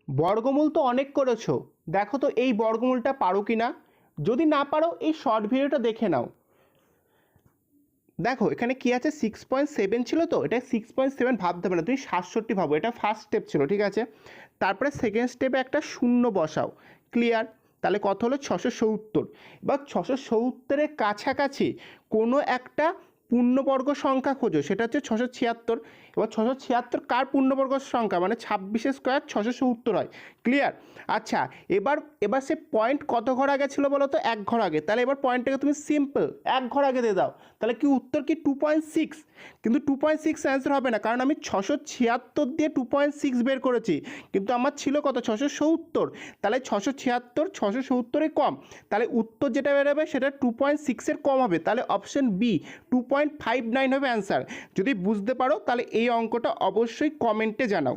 বর্গমূল তো অনেক করেছো, দেখো তো এই বর্গমূলটা পারো কি না। যদি না পারো এই শর্ট ভিডিওটা দেখে নাও। দেখো এখানে কি আছে, 6.7 ছিল, তো এটা 6.7 ভাবতে হবে না, তুমি 67 ভাবো, এটা ফার্স্ট স্টেপ ছিল, ঠিক আছে। তারপরে সেকেন্ড স্টেপে একটা শূন্য বসাও, ক্লিয়ার। তাহলে কত হলো, 670। এবার 670-এর কাছাকাছি কোনো একটা পূর্ণবর্গ সংখ্যা খোঁজো, সেটা হচ্ছে 676। এবার 676 কার পূর্ণবর্গ সংখ্যা, মানে 26 স্কোয়ার 670 হয়, ক্লিয়ার। আচ্ছা, এবার এবার সে পয়েন্ট কত ঘর আগে ছিল বলো তো, এক ঘর আগে। তাহলে এবার পয়েন্টটাকে তুমি সিম্পল এক ঘর আগে দিয়ে দাও, তাহলে কি উত্তর কি 2.6। কিন্তু 2.6 অ্যান্সার হবে না, কারণ আমি 676 দিয়ে 2.6 বের করেছি, কিন্তু আমার ছিল কত, 670। তাহলে 676 670-এ কম, তাহলে উত্তর যেটা বেরোবে সেটা 2.6-এর কম হবে, তাহলে অপশন বি 2.59 হবে অ্যান্সার। যদি বুঝতে পারো তাহলে এই অঙ্কটা অবশ্যই কমেন্টে জানাও।